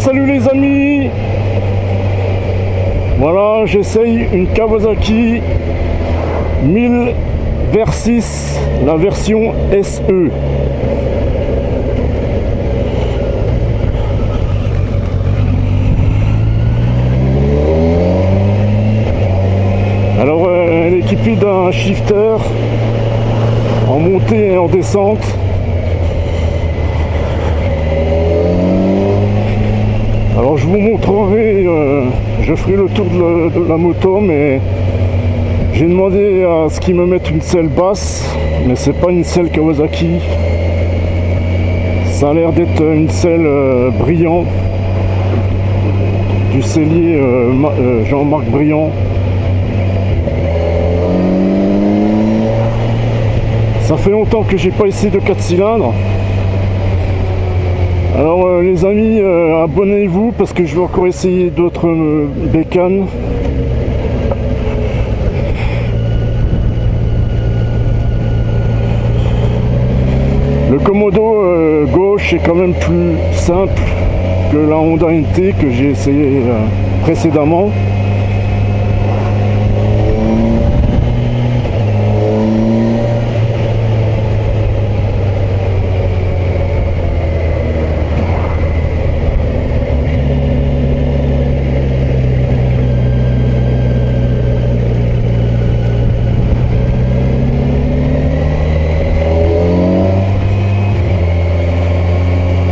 Salut les amis. Voilà, j'essaye une Kawasaki 1000 Versys, la version SE. Alors elle est équipée d'un shifter en montée et en descente. Alors je vous montrerai, je ferai le tour de la moto, mais j'ai demandé à ce qu'ils me mettent une selle basse, mais c'est pas une selle Kawasaki. Ça a l'air d'être une selle Brillant, du sellier Jean-Marc Brillant. Ça fait longtemps que j'ai pas essayé de 4 cylindres. Alors les amis, abonnez-vous parce que je vais encore essayer d'autres bécanes. Le Komodo gauche est quand même plus simple que la Honda NT que j'ai essayé précédemment.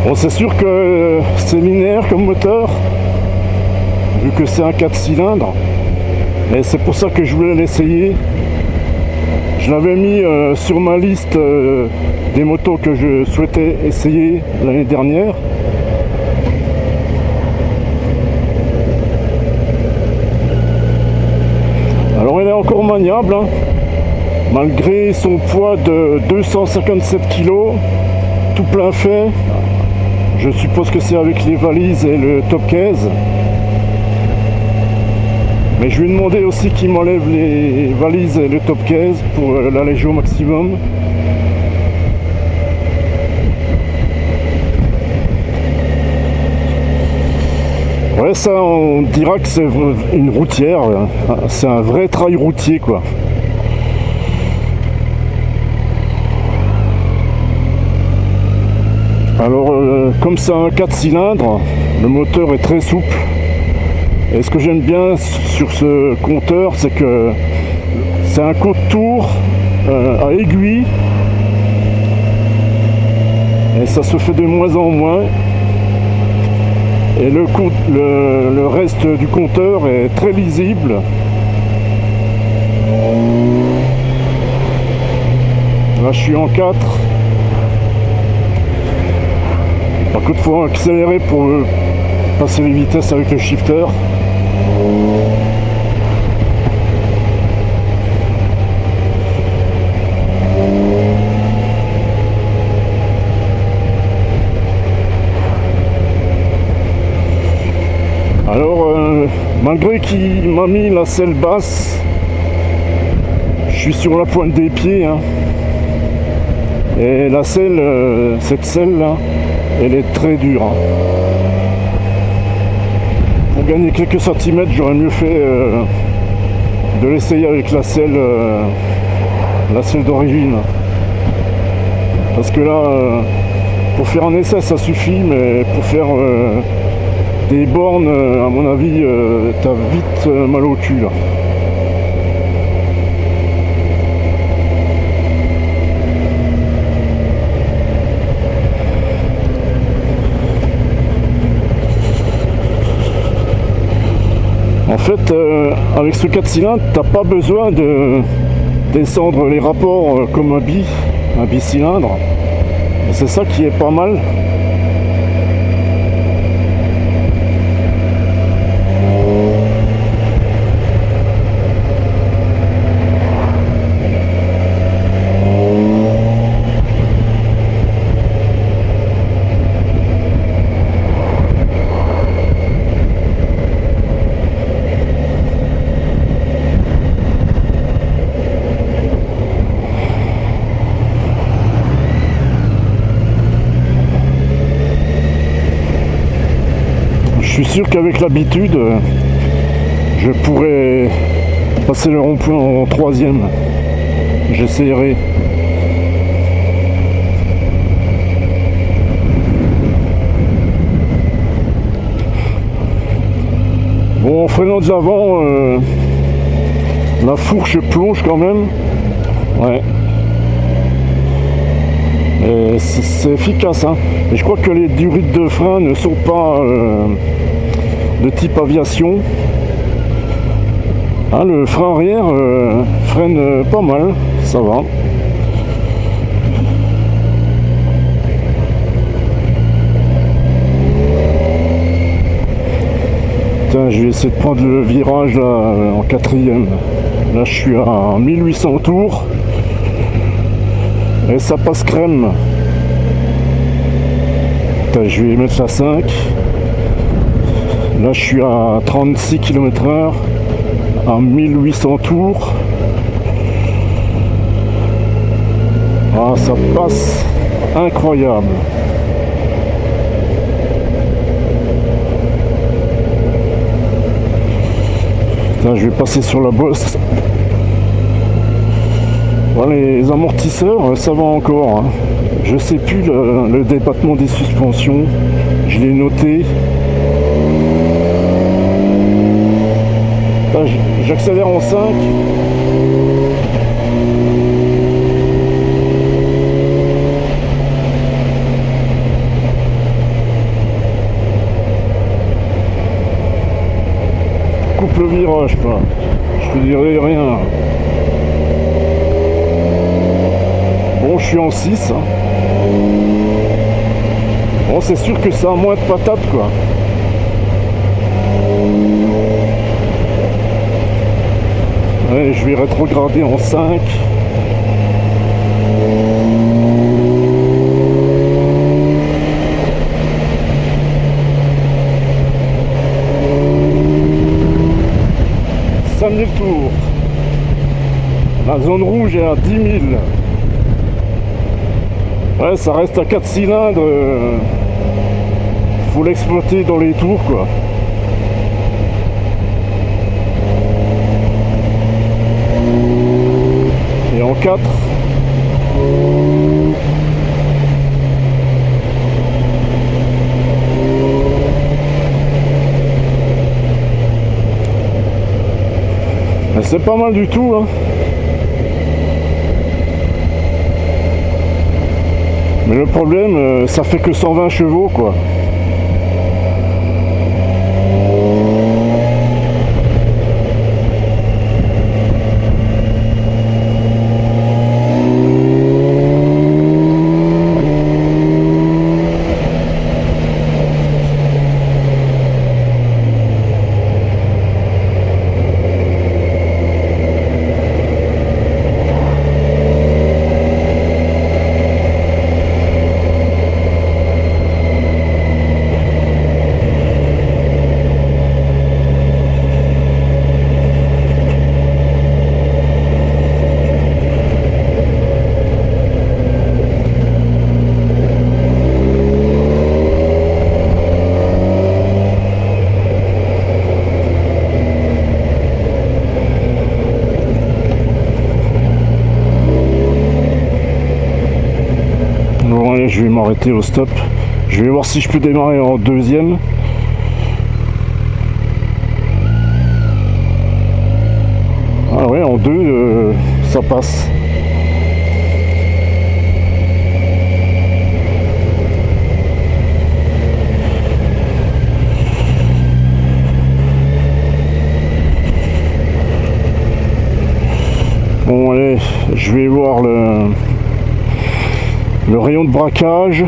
Bon, c'est sûr que c'est linéaire comme moteur, vu que c'est un 4 cylindres, et c'est pour ça que je voulais l'essayer. Je l'avais mis sur ma liste des motos que je souhaitais essayer l'année dernière. Alors elle est encore maniable, hein, malgré son poids de 257 kg, tout plein fait. Je suppose que c'est avec les valises et le top case. Mais je lui ai demandé aussi qu'il m'enlève les valises et le top case pour l'alléger au maximum. Ouais, ça on dira que c'est une routière. C'est un vrai trail routier quoi. Alors comme c'est un 4 cylindres, le moteur est très souple. Et ce que j'aime bien sur ce compteur, c'est que c'est un compte tour à aiguille. Et ça se fait de moins en moins. Et le reste du compteur est très lisible. Là je suis en 4. Par contre, il faut accélérer pour passer les vitesses avec le shifter. Alors, malgré qu'il m'a mis la selle basse, je suis sur la pointe des pieds. Hein. Et la selle, cette selle là, elle est très dure. Hein. Pour gagner quelques centimètres, j'aurais mieux fait de l'essayer avec la selle d'origine. Parce que là, pour faire un essai, ça suffit, mais pour faire des bornes, à mon avis, t'as vite mal au cul là. En fait, avec ce 4 cylindres, t'as pas besoin de descendre les rapports comme un bicylindre. Et c'est ça qui est pas mal. suis sûr qu'avec l'habitude, je pourrais passer le rond-point en troisième. J'essayerai. Bon, en freinant de l'avant, la fourche plonge quand même. Ouais. Et c'est efficace, hein. Et je crois que les durites de frein ne sont pas de type aviation. Hein, le frein arrière freine pas mal, ça va. Putain, je vais essayer de prendre le virage là, en quatrième. Là, je suis à 1800 tours. Et ça passe crème. Putain, je vais mettre la 5. Là, je suis à 36 km/h. À 1800 tours. Ah, ça passe incroyable. Là, je vais passer sur la bosse. Voilà, les amortisseurs, ça va encore. Hein. Je sais plus le débattement des suspensions. Je l'ai noté. Là, j'accélère en 5. Coupe le virage, quoi. Je te dirai rien. Bon, je suis en 6. Hein. Bon, c'est sûr que ça a moins de patates, quoi. Ouais, je vais rétrograder en 5. Tours. La zone rouge est à 10 000. Ouais, ça reste à 4 cylindres. Faut l'exploiter dans les tours, quoi. Et en 4. C'est pas mal du tout, hein. Mais le problème, ça fait que 120 chevaux, quoi. Je vais m'arrêter au stop. Je vais voir si je peux démarrer en deuxième. Ah ouais, en 2, ça passe. Bon allez, je vais voir le rayon de braquage.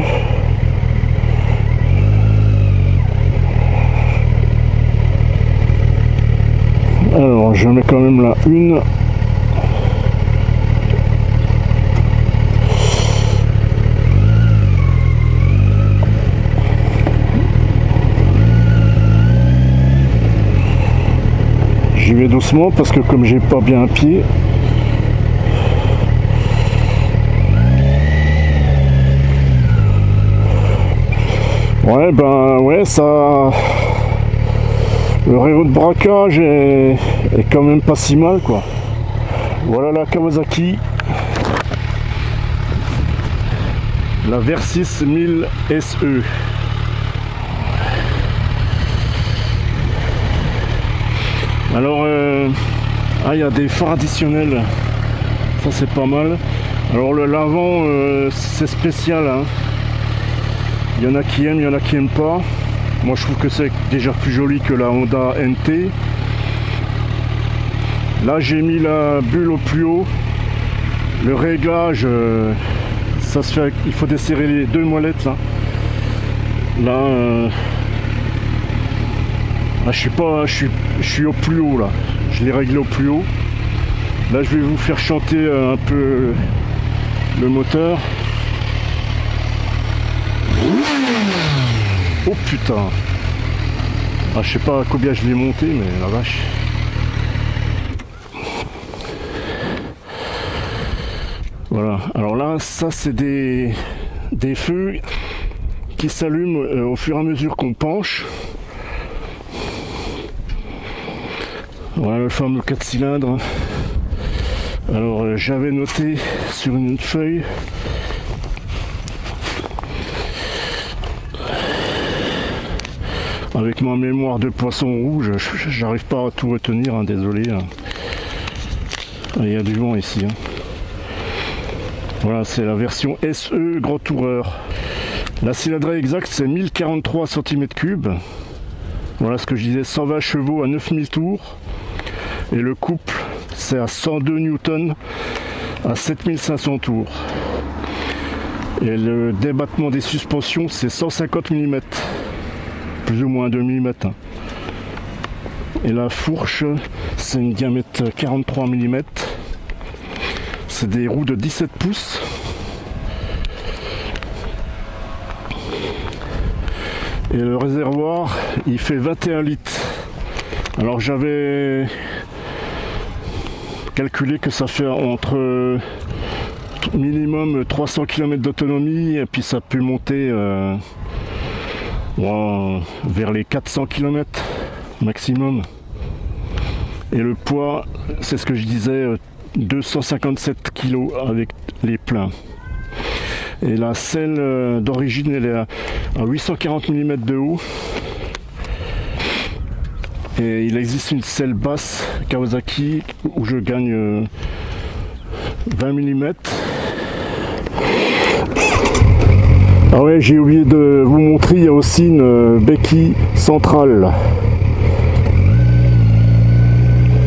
Alors je mets quand même la 1. J'y vais doucement parce que comme j'ai pas bien un pied. Ouais, ben ouais, ça Le rayon de braquage est quand même pas si mal quoi. Voilà la Kawasaki, la Versys 1000 SE. Alors il y a des phares additionnels, ça c'est pas mal. Alors l'avant c'est spécial hein. Il y en a qui aiment, il y en a qui aiment pas. Moi je trouve que c'est déjà plus joli que la Honda NT. Là j'ai mis la bulle au plus haut. Le réglage, ça se fait, il faut desserrer les deux molettes là. Là, je suis au plus haut là. Je l'ai réglé au plus haut. Là je vais vous faire chanter un peu le moteur. Oh putain. Ah, je sais pas à combien je l'ai monté, mais la vache. Voilà, alors là, ça c'est des feux qui s'allument au fur et à mesure qu'on penche. Voilà le fameux 4 cylindres. Alors j'avais noté sur une feuille avec ma mémoire de poisson rouge, j'arrive pas à tout retenir, hein, désolé. Hein. Il y a du vent ici. Hein. Voilà, c'est la version SE Grand Toureur. La cylindrée exacte, c'est 1043 cm3. Voilà ce que je disais, 120 chevaux à 9000 tours. Et le couple, c'est à 102 Newton à 7500 tours. Et le débattement des suspensions, c'est 150 mm. Plus ou moins 2 mm. Et la fourche, c'est une diamètre 43 mm. C'est des roues de 17 pouces. Et le réservoir, il fait 21 litres. Alors j'avais calculé que ça fait entre minimum 300 km d'autonomie et puis ça peut monter vers les 400 km maximum. Et le poids, c'est ce que je disais, 257 kg avec les pleins. Et la selle d'origine, elle est à 840 mm de haut. Et il existe une selle basse Kawasaki où je gagne 20 mm. Ah ouais, j'ai oublié de vous montrer, il y a aussi une béquille centrale.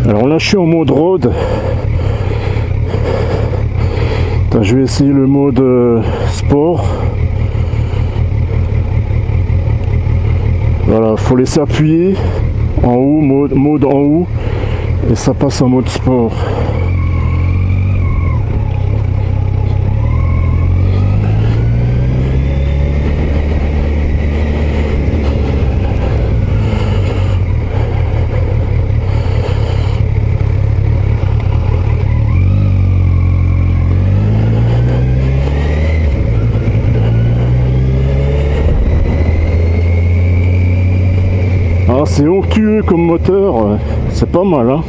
Alors là je suis en mode road. Je vais essayer le mode sport. Voilà, faut laisser appuyer en haut, mode en haut, et ça passe en mode sport. C'est onctueux comme moteur, c'est pas mal hein.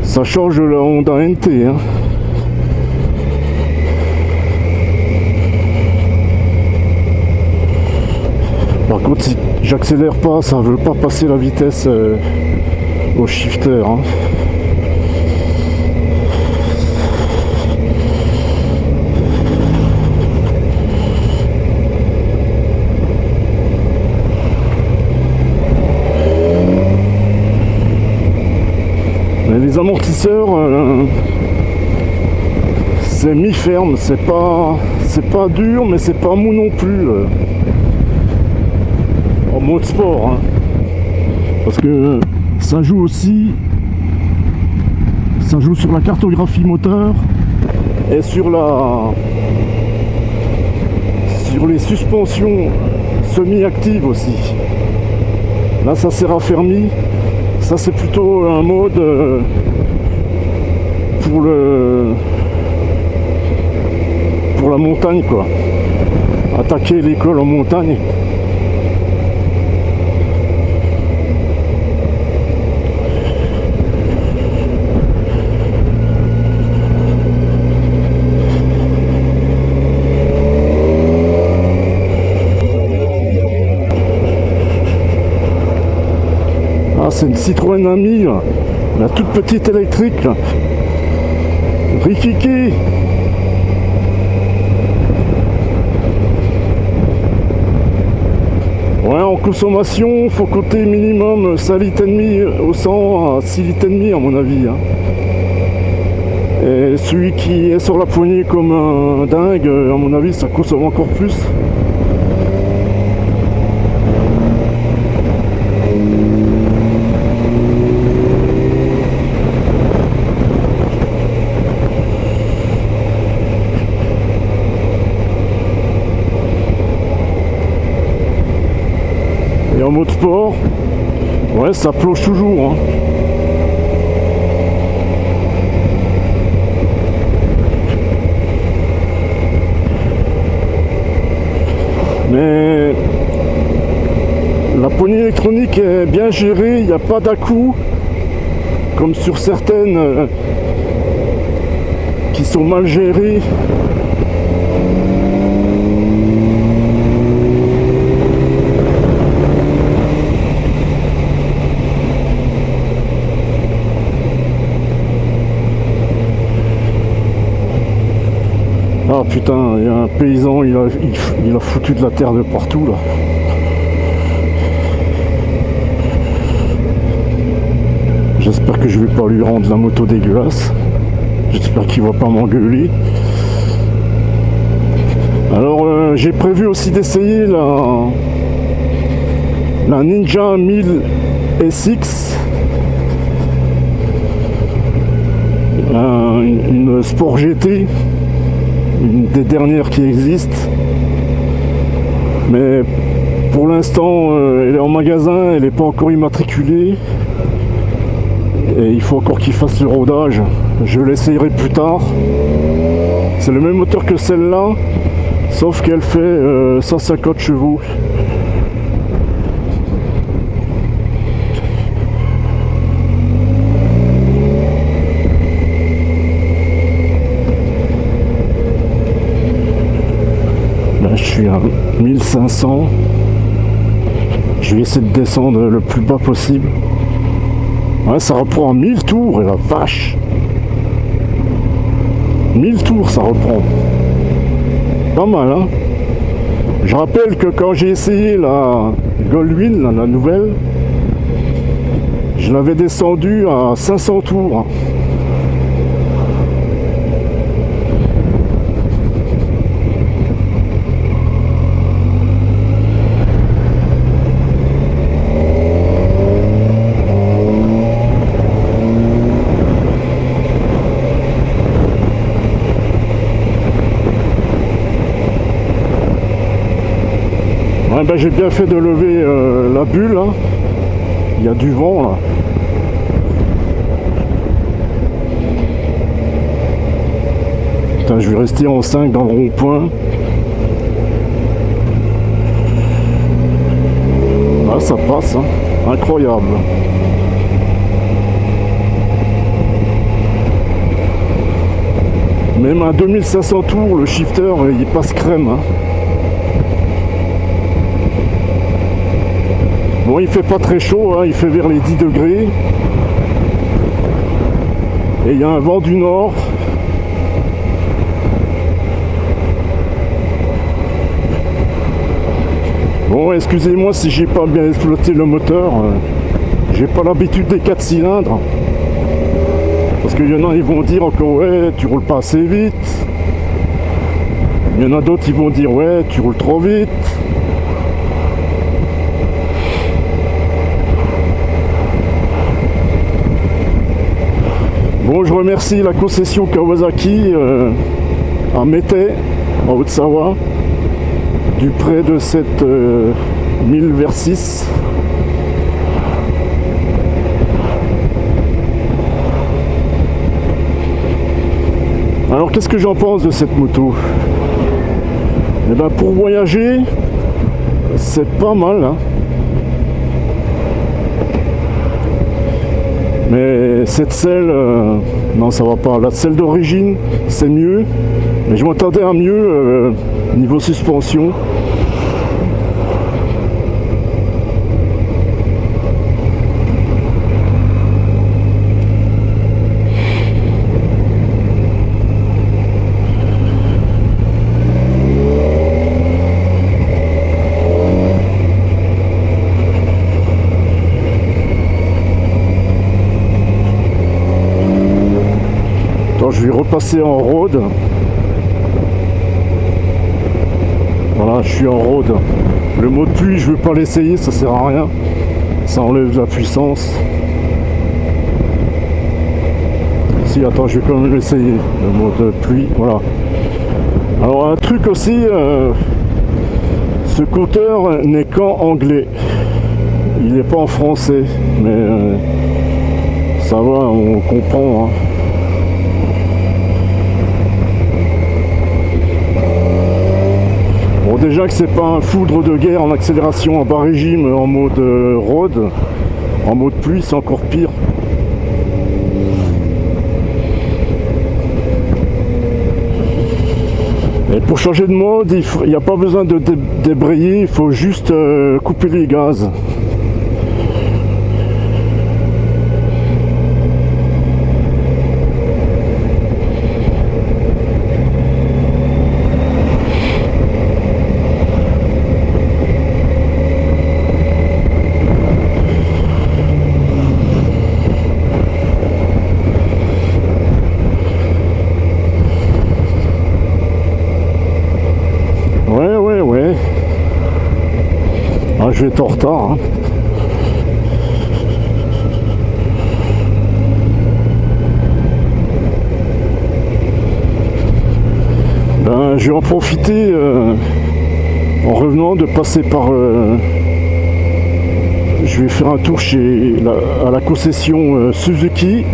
Ça change de la Honda NT hein. Par contre si j'accélère pas, ça veut pas passer la vitesse au shifter hein. Les amortisseurs, c'est mi-ferme, c'est pas dur, mais c'est pas mou non plus. En mode sport, hein. Parce que ça joue aussi, ça joue sur la cartographie moteur et sur les suspensions semi-actives aussi. Là, ça s'est raffermi. Ça c'est plutôt un mode pour la montagne quoi. Attaquer l'école en montagne. c'est une Citroën Ami, là. La toute petite électrique, là. Rikiki. Ouais, en consommation, faut compter minimum 5 litres et demi au 100 à 6 litres et demi à mon avis. Hein. Et celui qui est sur la poignée comme un dingue, à mon avis, ça consomme encore plus. Et en mode sport, ouais, ça plonge toujours. Hein. Mais la poignée électronique est bien gérée, il n'y a pas d'à-coup comme sur certaines qui sont mal gérées. Ah putain, il y a un paysan, il a foutu de la terre de partout là. J'espère que je vais pas lui rendre la moto dégueulasse. J'espère qu'il va pas m'engueuler. Alors j'ai prévu aussi d'essayer la Ninja 1000 SX. Une Sport GT. Une des dernières qui existent, mais pour l'instant elle est en magasin, elle n'est pas encore immatriculée et il faut encore qu'il fasse le rodage. Je l'essayerai plus tard. C'est le même moteur que celle-là, sauf qu'elle fait 150 chevaux. Je suis à 1500. Je vais essayer de descendre le plus bas possible. Ouais, ça reprend à 1000 tours, et la vache. 1000 tours, ça reprend. Pas mal, hein. Je rappelle que quand j'ai essayé la Goldwyn, la nouvelle, je l'avais descendu à 500 tours. Ouais, ben, j'ai bien fait de lever la bulle, hein. Il y a du vent là. Putain, je vais rester en 5 dans le rond-point. Ah, ça passe, hein. Incroyable. Même à 2500 tours, le shifter, il passe crème, hein. Bon, il fait pas très chaud, hein, il fait vers les 10 degrés. Et il y a un vent du nord. Bon, excusez-moi si j'ai pas bien exploité le moteur. J'ai pas l'habitude des 4 cylindres. Parce qu'il y en a, ils vont dire encore, ouais, tu roules pas assez vite. Il y en a d'autres, ils vont dire, ouais, tu roules trop vite. Bon, je remercie la concession Kawasaki à Métais, en Haute-Savoie, du prêt de cette 1000 Versys. Alors, qu'est-ce que j'en pense de cette moto? Eh ben, pour voyager, c'est pas mal, hein. Mais cette selle, non, ça va pas. La selle d'origine, c'est mieux. Mais je m'attendais à mieux niveau suspension. je vais repasser en road. Voilà, je suis en road. Le mode pluie, je veux pas l'essayer, ça sert à rien. Ça enlève de la puissance. Si, attends, je vais quand même l'essayer. Le mode pluie, voilà. Alors un truc aussi, ce compteur n'est qu'en anglais. Il n'est pas en français, mais ça va, on comprend. Hein. Bon, déjà que c'est pas un foudre de guerre en accélération à bas régime en mode road, en mode pluie c'est encore pire. Et pour changer de mode, il n'y a pas besoin de débrayer, il faut juste couper les gaz. Ouais. Ah, je vais être en retard. Hein. Ben, je vais en profiter en revenant de passer par. Je vais faire un tour à la concession Suzuki.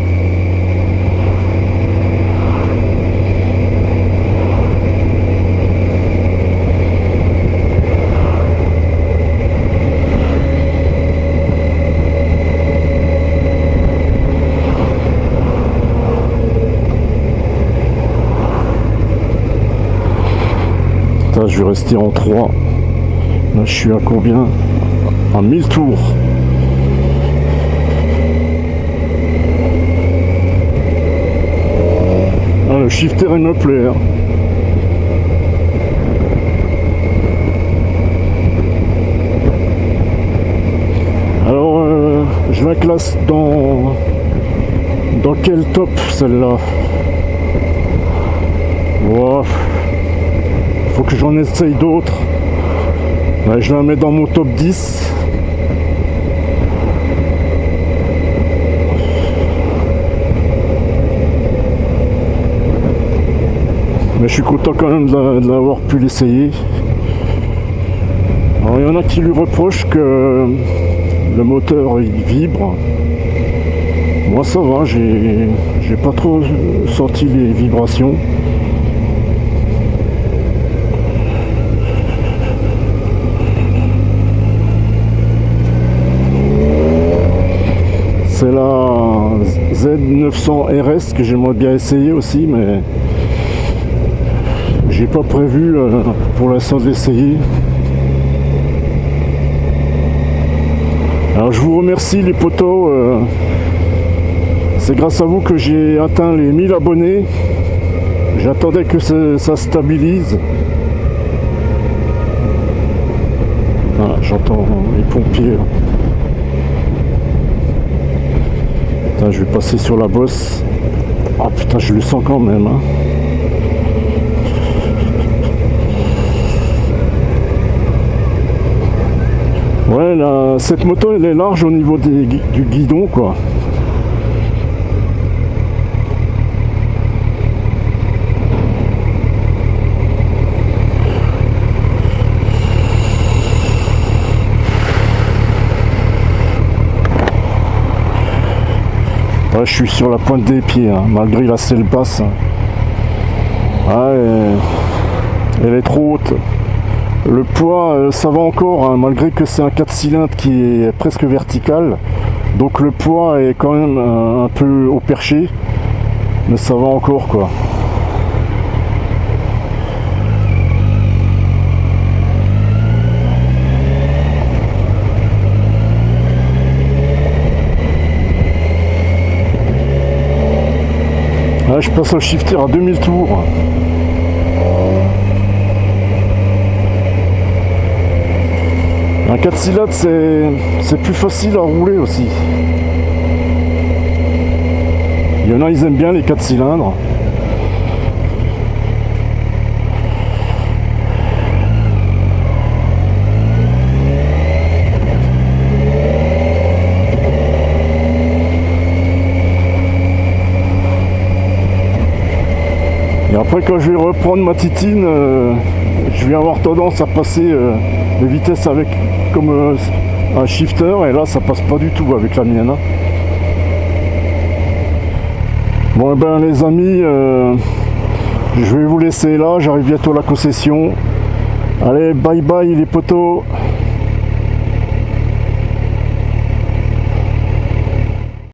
Je vais rester en 3. Là, je suis à combien? À 1000 tours. Ah, le shifter, il me plaît. Hein. Alors, je la classe dans quel top, celle-là? Wow. Faut que j'en essaye d'autres. Je la mets dans mon top 10. Mais je suis content quand même de l'avoir pu l'essayer. Alors il y en a qui lui reprochent que le moteur il vibre. Moi ça va, j'ai pas trop senti les vibrations. C'est la Z900 RS que j'aimerais bien essayer aussi, mais j'ai pas prévu pour l'instant de l'essayer. Alors je vous remercie les potos, c'est grâce à vous que j'ai atteint les 1000 abonnés. J'attendais que ça stabilise. Ah, j'entends les pompiers. Putain, je vais passer sur la bosse. Ah putain, je le sens quand même. Hein. Ouais, là, cette moto elle est large au niveau du guidon quoi. Ouais, je suis sur la pointe des pieds, hein, malgré la selle basse. Ah, elle est trop haute. Le poids, ça va encore, hein, malgré que c'est un 4 cylindres qui est presque vertical. Donc le poids est quand même un peu au perché. Mais ça va encore, quoi. Là, je passe au shifter à 2000 tours. Un 4 cylindres, c'est plus facile à rouler aussi. Il y en a, ils aiment bien les 4 cylindres. Après quand je vais reprendre ma titine, je vais avoir tendance à passer les vitesses avec comme un shifter, et là ça passe pas du tout avec la mienne. Hein. Bon ben les amis, je vais vous laisser là, j'arrive bientôt à la concession. Allez, bye bye les potos.